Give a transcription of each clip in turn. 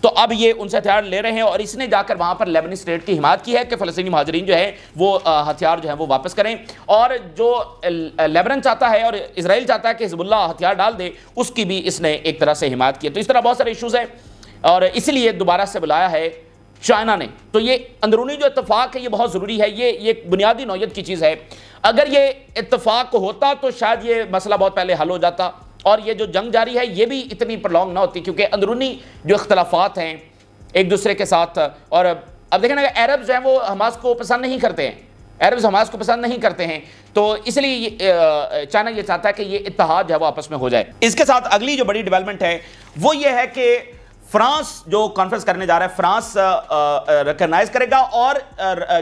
تو اب یہ ان سے ہتھیار لے رہے ہیں اور اس نے جا کر وہاں پر لیبنی اسٹیٹ کی حمایت کی ہے کہ فلسطینی مہاجرین جو ہے وہ ہتھیار جو ہے وہ واپس کریں، اور جو لیبنان چاہتا ہے اور اسرائیل چاہتا ہے کہ حزب اللہ ہتھیار ڈال دے، اس کی بھی اس نے ایک طرح سے حمایت کی ہے۔ تو اس طرح بہت سارے ایشوز ہیں اور اس لیے دوبارہ سے بلایا ہے چائنا نے۔ تو یہ اندرونی جو اتفاق ہے یہ بہت ضروری ہے، یہ ایک بنیادی نوعیت کی چیز ہے۔ اگر یہ اتفاق ہوتا تو شاید یہ مسئلہ بہت پہلے حل ہو جاتا اور یہ جو جنگ جاری ہے یہ بھی اتنی پرلونگ نہ ہوتی، کیونکہ اندرونی جو اختلافات ہیں ایک دوسرے کے ساتھ، اور اب دیکھیں نا عرب جو ہیں وہ حماس کو پسند نہیں کرتے ہیں، عرب حماس کو پسند نہیں کرتے ہیں، تو اس لیے چائنا یہ چاہتا ہے کہ یہ اتحاد جو ہے وہ آپس میں ہو جائے۔ اس کے ساتھ اگلی جو بڑی ڈیولپمنٹ ہے وہ یہ ہے کہ فرانس جو کانفرنس کرنے جا رہا ہے، فرانس ریکگنائز کرے گا اور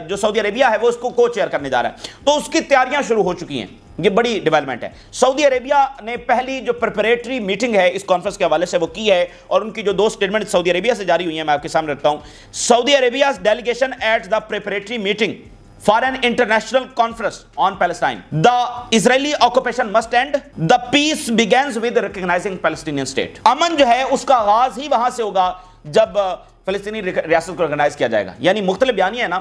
جو سعودی عربیہ ہے وہ اس کو کو چیئر کرنے جا رہا ہے، تو اس کی تیاریاں شروع ہو چکی ہیں۔ یہ بڑی ڈیولپمنٹ ہے۔ سعودی عربیہ نے پہلی جو پریپریٹری میٹنگ ہے اس کانفرنس کے حوالے سے وہ کی ہے، اور ان کی جو 2 سٹیٹمنٹ سعودی عربیہ سے جاری ہوئی ہیں میں آپ کے سامنے رکھتا ہوں۔ سعودی عربیا's delegation at the preparatory meeting for an international conference on Palestine. The Israeli occupation must end. The peace begins with recognizing Palestinian state. امن جو ہے اس کا آغاز ہی وہاں سے ہوگا جب فلسطینی ریاست کو ریکگنائز کیا جائے گا۔ یعنی مختلف بیانیہ ہے نا،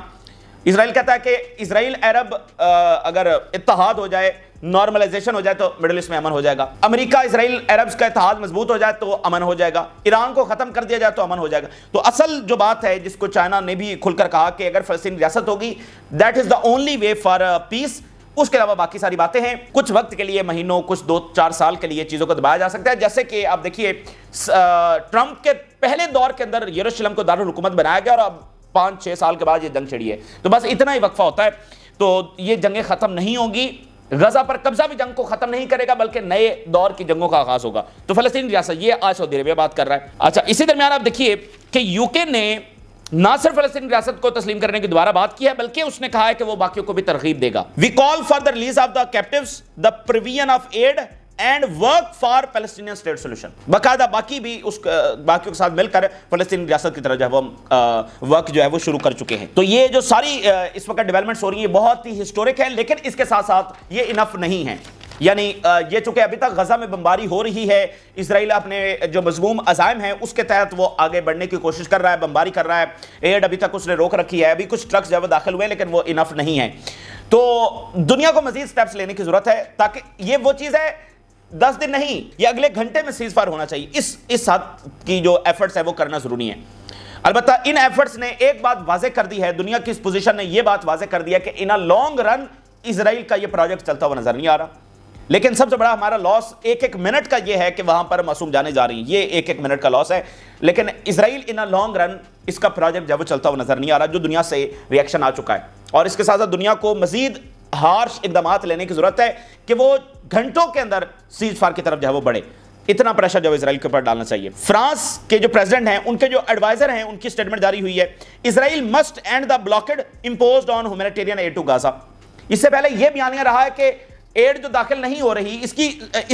اسرائیل کہتا ہے کہ اسرائیل عرب اگر اتحاد ہو جائے، نارملائزیشن ہو جائے تو مڈل ایسٹ میں امن ہو جائے گا۔ امریکہ اسرائیل عربز کا اتحاد مضبوط ہو جائے تو امن ہو جائے گا۔ ایران کو ختم کر دیا جائے تو امن ہو جائے گا۔ تو اصل جو بات ہے جس کو چائنا نے بھی کھل کر کہا کہ اگر فلسطین ریاست ہوگی that is the only way for peace, اس کے علاوہ باقی ساری باتیں ہیں، کچھ وقت کے لیے، مہینوں، کچھ 2-4 سال کے لیے چیزوں کو دبایا جا سکتا ہے۔ جیسے کہ آپ دیکھیے ٹرمپ کے پہلے دور کے اندر یروشلم کو دارالحکومت بنایا گیا اور اب 5-6 سال کے بعد یہ جنگ چھڑی ہے، تو بس اتنا ہی وقفہ ہوتا ہے۔ تو یہ جنگیں ختم نہیں ہوں گی، غزہ پر قبضہ بھی جنگ کو ختم نہیں کرے گا بلکہ نئے دور کی جنگوں کا آغاز ہوگا۔ تو فلسطین ریاست یہ آج سعودی عربیہ بات کر رہا ہے۔ اچھا، اسی درمیان آپ دیکھیے کہ یو کے نے نہ صرف فلسطین ریاست کو تسلیم کرنے کی دوبارہ بات کی ہے بلکہ اس نے کہا ہے کہ وہ باقیوں کو بھی ترغیب دے گا۔ We call for the release of the captives, the provision of aid and work for Palestinian state solution. باقاعدہ باقی بھی اس باقیوں کے ساتھ مل کر فلسطین ریاست کی طرف جو ہے وہ ورک جو ہے وہ شروع کر چکے ہیں۔ تو یہ جو ساری اس وقت ڈیولپمنٹس ہو رہی ہیں بہت ہی ہسٹورک ہے، لیکن اس کے ساتھ ساتھ یہ انف نہیں ہے۔ یعنی یہ چونکہ ابھی تک غزہ میں بمباری ہو رہی ہے، اسرائیل اپنے جو مذموم عزائم ہیں اس کے تحت وہ آگے بڑھنے کی کوشش کر رہا ہے، بمباری کر رہا ہے، ایڈ ابھی تک اس نے روک رکھی ہے، ابھی کچھ ٹرکس جو ہے وہ داخل ہوئے لیکن وہ انف نہیں ہے۔ تو دنیا کو مزید سٹیپس لینے کی ضرورت ہے تاکہ یہ وہ چیز ہے 10 دن نہیں، یہ اگلے گھنٹے میں سیز فائر ہونا چاہیے۔ اس حد کی جو ایفرٹس ہے وہ کرنا ضروری ہے۔ البتہ ان ایفرٹس نے ایک بات واضح کر دی ہے، دنیا کی اس پوزیشن نے یہ بات واضح کر دی ہے کہ ان لانگ رن اسرائیل کا یہ پروجیکٹ چلتا ہوا نظر نہیں آ رہا۔ لیکن سب سے بڑا ہمارا لاس ایک منٹ کا یہ ہے کہ وہاں پر معصوم جانے جا رہی ہیں، یہ ایک منٹ کا لاس ہے، لیکن اسرائیل ان لانگ رن اس کا پروجیکٹ جب وہ چلتا ہوا نظر نہیں آ رہا، جو دنیا سے ریئیکشن آ چکا ہے۔ اور اس کے ساتھ ساتھ دنیا کو مزید ہارش اقدامات لینے کی ضرورت ہے کہ وہ گھنٹوں کے اندر سیز فائر کی طرف جو ہے وہ بڑھے۔ اتنا پریشر جو اسرائیل کے اوپر ڈالنا چاہیے۔ فرانس کے جو پریزیڈنٹ ہیں ان کے جو ایڈوائزر ہیں ان کی سٹیٹمنٹ جاری ہوئی ہے، Israel must end the blockade imposed on humanitarian aid to Gaza. اس سے پہلے یہ بیانیہ رہا ہے کہ ایڈ جو داخل نہیں ہو رہی اس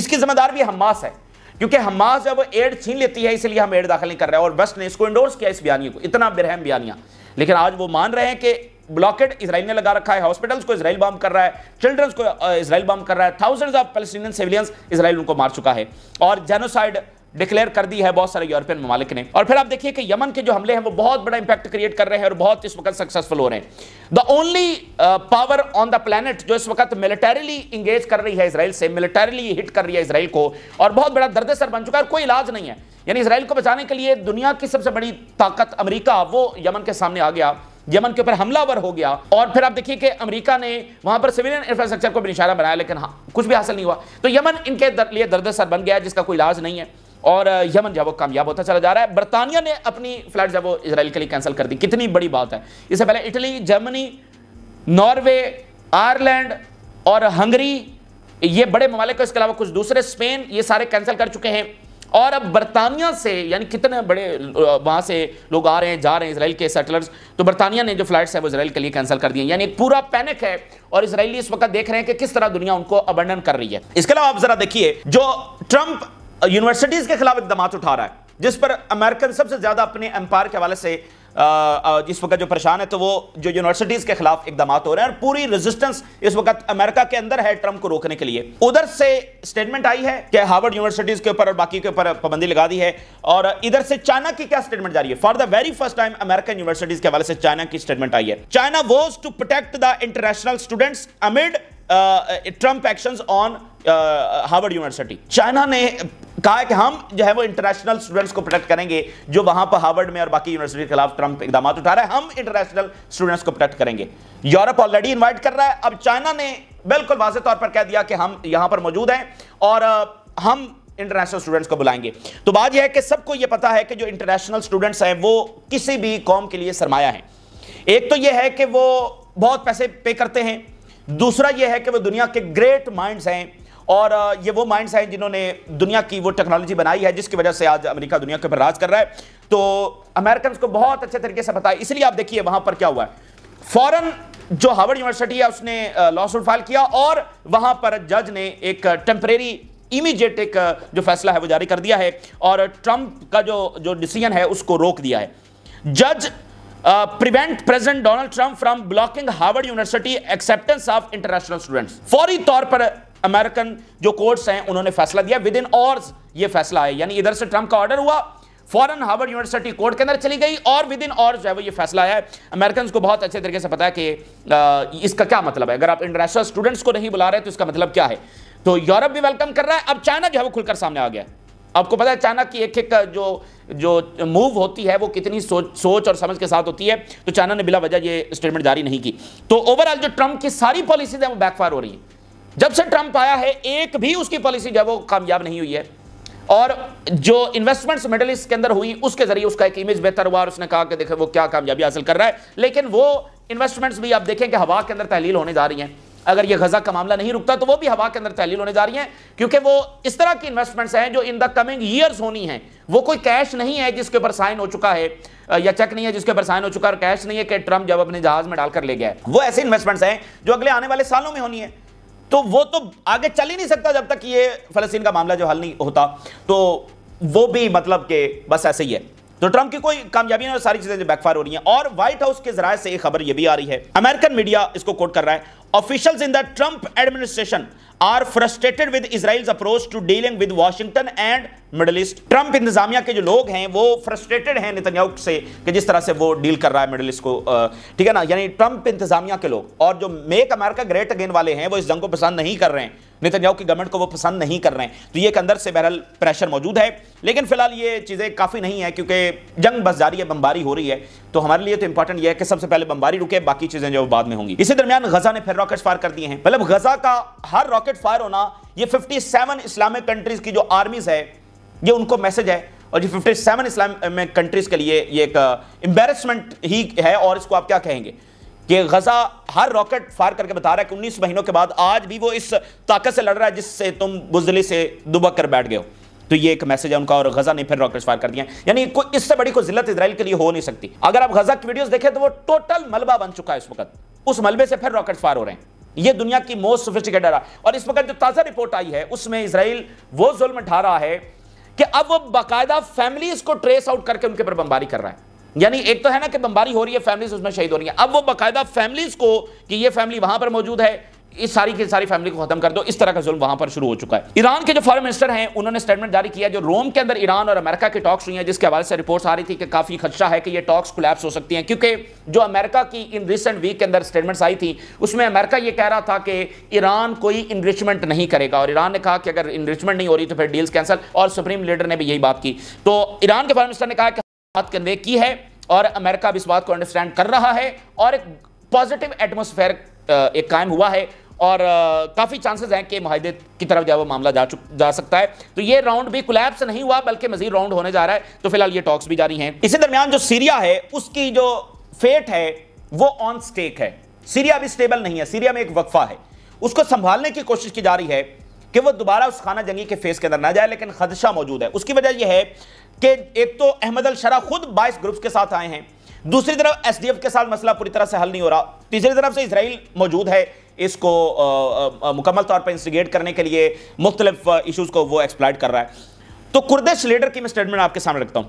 کی ذمہ دار بھی حماس ہے، کیونکہ حماس جب ایڈ چھین لیتی ہے اس لیے ہم ایڈ داخل نہیں کر رہے ہیں، اور ویسٹ نے اس کو انڈورس کیا اس بیانیے کو، اتنا برہم بیانیہ۔ لیکن آج وہ مان رہے ہیں کہ بلاکڈ اسرائیل نے لگا رکھا ہے، ہاسپٹلز کو اسرائیل بام کر رہا ہے، چلڈرنز کو اسرائیل بام کر رہا ہے، تھاؤزنڈز آف پیلسٹینین سیویلینز اسرائیل ان کو مار چکا ہے، اور جینوسائیڈ ڈکلیئر کر دی ہے بہت سارے یورپین ممالک نے۔ اور پھر آپ دیکھیے کہ یمن کے جو حملے ہیں وہ بہت بڑا امپیکٹ کریٹ کر رہے ہیں اور بہت اس وقت سکسیسفل ہو رہے ہیں۔ The only power on the plant جو اس وقت ملٹریلی انگیج کر رہی ہے اسرائیل سے، ملٹریلی ہٹ کر رہی ہے اسرائیل کو، اور بہت بڑا درد سر بن چکا ہے، اور کوئی علاج نہیں ہے۔ یعنی اسرائیل کو بچانے کے لیے دنیا کی سب سے بڑی طاقت امریکہ وہ یمن کے سامنے آ گیا، یمن کے اوپر حملہ ور ہو گیا، اور پھر آپ دیکھیے کہ امریکہ نے وہاں پر سویلین انفراسٹرکچر کو بھی نشانہ بنایا لیکن کچھ بھی حاصل نہیں ہوا۔ تو یمن ان کے لیے درد سر بن گیا ہے جس کا کوئی علاج نہیں ہے، اور یمن جو وہ کامیاب ہوتا چلا جا رہا ہے۔ برطانیہ نے اپنی فلائٹ جب وہ اسرائیل کے لیے کینسل کر دی، کتنی بڑی بات ہے۔ اس سے پہلے اٹلی، جرمنی، ناروے، آئرلینڈ اور ہنگری، یہ بڑے ممالک کو، اس کے علاوہ کچھ دوسرے، اسپین، یہ سارے کینسل کر چکے ہیں۔ اور اب برطانیہ سے، یعنی کتنے بڑے وہاں سے لوگ آ رہے ہیں جا رہے ہیں اسرائیل کے سیٹلرز، تو برطانیہ نے جو فلائٹس ہیں وہ اسرائیل کے لیے کینسل کر دی ہیں۔ یعنی ایک پورا پینک ہے، اور اسرائیلی اس وقت دیکھ رہے ہیں کہ کس طرح دنیا ان کو ابنڈن کر رہی ہے۔ اس کے علاوہ آپ ذرا دیکھیے جو ٹرمپ یونیورسٹیز کے خلاف اقدامات اٹھا رہا ہے، جس پر امریکن سب سے زیادہ اپنے امپائر کے حوالے سے اس وقت جو پریشان ہے تو وہ جو یونیورسٹیز کے خلاف اقدامات ہو رہے ہیں اور پوری ریزسٹنس اس وقت امریکہ کے اندر ہے ٹرمپ کو روکنے کے لیے. ادھر سے سٹیٹمنٹ آئی ہے کہ ہارورڈ یونیورسٹیز کے اوپر اور باقی کے اوپر پابندی لگا دی ہے, اور ادھر سے چائنا کی کیا سٹیٹمنٹ جاری ہے. For the very first time American universities کے حوالے سے چائنا کی سٹیٹمنٹ آئی ہے. China vows to protect the international students amid Trump actions on Harvard University. China نے کہا ہے کہ ہم جو ہے وہ انٹرنیشنل اسٹوڈنٹس کو پروٹیکٹ کریں گے جو وہاں پر ہارورڈ میں اور باقی یونیورسٹی کے خلاف ٹرمپ اقدامات اٹھا رہا ہے, ہم انٹرنیشنل اسٹوڈنٹس کو پروٹیکٹ کریں گے. یورپ آلریڈی انوائٹ کر رہا ہے. اب چائنا نے بالکل واضح طور پر کہہ دیا کہ ہم یہاں پر موجود ہیں اور ہم انٹرنیشنل اسٹوڈنٹس کو بلائیں گے. تو بات یہ ہے کہ سب کو یہ پتا ہے کہ جو انٹرنیشنل اسٹوڈنٹس ہیں وہ کسی بھی قوم کے لیے سرمایہ ہیں. ایک تو یہ ہے کہ وہ بہت پیسے پے کرتے ہیں, دوسرا یہ ہے کہ وہ دنیا کے گریٹ مائنڈز ہیں, اور یہ وہ مائنڈز ہیں جنہوں نے دنیا کی وہ ٹیکنالوجی بنائی ہے جس کی وجہ سے آج امریکہ دنیا کے اوپر راج کر رہا ہے. تو امریکنز کو بہت اچھے طریقے سے پتا ہے. اس لیے آپ دیکھیے وہاں پر کیا ہوا ہے, فوراً جو ہارورڈ یونیورسٹی ہے اس نے لا سوٹ فائل کیا اور وہاں پر جج نے ایک ٹیمپریری امیڈیٹ ایک جو فیصلہ ہے وہ جاری کر دیا ہے اور ٹرمپ کا جو ڈیسیژن ہے اس کو روک دیا ہے. جج prevent President Donald Trump from blocking Harvard University acceptance of international students. فوری طور پر امریکن جو کورٹس ہیں انہوں نے فیصلہ دیا, ود ان آورز یہ فیصلہ ہے, یعنی ادھر سے ٹرمپ کا آرڈر ہوا, فوراً ہارورڈ یونیورسٹی کورٹ کے اندر چلی گئی اور ود ان آورز جو ہے وہ یہ فیصلہ آیا ہے. امریکنز کو بہت اچھے طریقے سے پتا ہے کہ اس کا کیا مطلب ہے. اگر آپ انٹرنیشنل اسٹوڈنٹس کو نہیں بلا رہے تو اس کا مطلب کیا ہے. تو یورپ بھی ویلکم کر رہا ہے. اب چائنا جو ہے وہ کھل کر سامنے آ گیا. آپ کو پتا ہے چائنا کی ایک ایک جو موو ہوتی ہے وہ کتنی سوچ اور سمجھ کے ساتھ ہوتی ہے. تو چائنا نے بلا وجہ یہ اسٹیٹمنٹ جاری نہیں کی. تو اوورآل جو ٹرمپ کی ساری پالیسیز ہیں وہ بیک فائر ہو رہی ہیں. جب سے ٹرمپ آیا ہے ایک بھی اس کی پالیسی جو ہے وہ کامیاب نہیں ہوئی ہے, اور جو انویسٹمنٹس مڈل ایسٹ کے اندر ہوئی اس کے ذریعے اس کا ایک امیج بہتر ہوا اور اس نے کہا کہ دیکھیں وہ کیا کامیابی حاصل کر رہا ہے. لیکن وہ انویسٹمنٹس بھی آپ دیکھیں کہ ہوا کے اندر تحلیل ہونے جا رہی ہیں. اگر یہ غزہ کا معاملہ نہیں رکتا تو وہ بھی ہوا کے اندر تحلیل ہونے جا رہی ہیں, کیونکہ وہ اس طرح کی انویسٹمنٹس ہیں جو ان دا کمنگ ایئرز ہونی ہیں. وہ کوئی کیش نہیں ہے جس کے اوپر سائن ہو چکا ہے یا چیک نہیں ہے جس کے اوپر سائن ہو چکا ہے, اور کیش نہیں ہے کہ ٹرمپ جب اپنے جہاز میں ڈال کر لے گیا ہے. وہ ایسے انویسٹمنٹس ہیں جو اگلے آنے والے سالوں میں ہونی ہے. تو وہ تو آگے چل ہی نہیں سکتا جب تک یہ فلسطین کا معاملہ جو حل نہیں ہوتا. تو وہ بھی مطلب کہ بس ایسے ہی ہے. تو ٹرمپ کی کوئی کامیابی نہیں اور ساری چیزیں جو بیک فائر ہو رہی ہیں. اور وائٹ ہاؤس کے ذرائع سے ایک خبر یہ بھی آ رہی ہے, امریکن میڈیا اس کو کوٹ کر رہا ہے, officials in the Trump administration are frustrated with Israel's approach to dealing with Washington and Middle East. Trump انتظامیہ کے جو لوگ ہیں وہ فرسٹریٹڈ ہیں نتنیاہو سے کہ جس طرح سے وہ ڈیل کر رہا ہے مڈل ایسٹ کو, ٹھیک ہے نا. یعنی ٹرمپ انتظامیہ کے لوگ اور جو میک امریکہ گریٹ اگین والے ہیں وہ اس جنگ کو پسند نہیں کر رہے ہیں, نتنیاہو کی گورنمنٹ کو وہ پسند نہیں کر رہے ہیں. تو یہ ایک اندر سے بہرحال پریشر موجود ہے, لیکن فی الحال یہ چیزیں کافی نہیں ہیں کیونکہ جنگ بس جاری ہے, بمباری ہو رہی ہے. تو ہمارے لیے تو امپورٹنٹ یہ ہے کہ سب سے پہلے بمباری رکے, باقی چیزیں جو بعد میں ہوں گی. اسی درمیان غزہ نے پھر راکٹس فائر کر دیے ہیں. مطلب غزہ کا ہر راکٹ فائر ہونا یہ 57 اسلامک کنٹریز کی جو آرمیز ہے یہ ان کو میسج ہے, اور یہ 57 اسلامک کنٹریز کے لیے یہ ایک امبیرسمنٹ ہی ہے. اور اس کو آپ کیا کہیں گے کہ غزہ ہر راکٹ فائر کر کے بتا رہا ہے کہ 19 مہینوں کے بعد آج بھی وہ اس طاقت سے لڑ رہا ہے جس سے تم بزدلی سے دبک کر بیٹھ گئے ہو. تو یہ ایک میسج ہے ان کا, اور غزہ نے پھر راکٹس فائر کر دیا. یعنی اس سے بڑی کوئی ذلت اسرائیل کے لیے ہو نہیں سکتی. اگر آپ غزہ کی ویڈیوز دیکھیں تو وہ ٹوٹل ملبہ بن چکا ہے اس وقت, اس ملبے سے پھر راکٹس فائر ہو رہے ہیں. یہ دنیا کی موسٹ سوفسٹیکیٹڈ ہے. اور اس وقت جو تازہ رپورٹ آئی ہے اس میں اسرائیل وہ ظلم اٹھا رہا ہے کہ اب وہ باقاعدہ فیملیز کو ٹریس آؤٹ کر کے ان کے پر بمباری کر رہا ہے. یعنی ایک تو ہے نا کہ بمباری ہو رہی ہے, فیملیز اس میں شہید ہو رہی ہیں, اب وہ باقاعدہ فیملیز کو کہ یہ فیملی وہاں پر موجود ہے, اس ساری کی ساری فیملی کو ختم کر دو, اس طرح کا ظلم وہاں پر شروع ہو چکا ہے. ایران کے جو فارن منسٹر ہیں انہوں نے سٹیٹمنٹ جاری کیا جو روم کے اندر ایران اور امریکہ کی ٹاکس ہوئی ہیں, جس کے حوالے سے رپورٹس آ رہی تھی کہ کافی خدشہ ہے کہ یہ ٹاکس کولیپس ہو سکتی ہیں, کیونکہ جو امریکہ کی ان ریسنٹ ویک کے اندر سٹیٹمنٹس آئی تھی اس میں امریکہ یہ کہہ رہا تھا کہ ایران کوئی انریچمنٹ نہیں کرے گا, اور ایران نے کہا کہ اگر انریچمنٹ نہیں ہو رہی تو پھر ڈیلز کینسل, اور سپریم لیڈر نے بھی یہی بات کی. تو ایران کے فارن منسٹر نے کہا کہ بات کنوے کی ہے اور امریکہ بھی اس بات کو انڈرسٹینڈ کر رہا ہے, اور ایک پازیٹیو ایٹماسفیئر ایک قائم ہوا ہے, اور کافی چانسز ہیں کہ معاہدے کی طرف جب وہ معاملہ جا سکتا ہے. تو یہ راؤنڈ بھی کولیپس نہیں ہوا بلکہ مزید راؤنڈ ہونے جا رہا ہے. تو فی الحال یہ ٹاکس بھی جاری ہیں. اسی درمیان جو سیریا ہے اس کی جو فیٹ ہے وہ آن سٹیک ہے. سیریا بھی سٹیبل نہیں ہے, سیریا میں ایک وقفہ ہے, اس کو سنبھالنے کی کوشش کی جا رہی ہے کہ وہ دوبارہ اس خانہ جنگی کے فیس کے اندر نہ جائے, لیکن خدشہ موجود ہے. اس کی وجہ یہ ہے کہ ایک تو احمد الشرح خود 22 گروپس کے ساتھ آئے ہیں, دوسری طرف ایس ڈی ایف کے ساتھ مسئلہ پوری طرح سے حل نہیں ہو رہا, تیسری طرف سے اسرائیل موجود ہے اس کو مکمل طور پر انسٹیگیٹ کرنے کے لیے مختلف ایشوز کو وہ ایکسپلائٹ کر رہا ہے. تو کردش لیڈر کی میں سٹیٹمنٹ آپ کے سامنے رکھتا ہوں.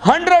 100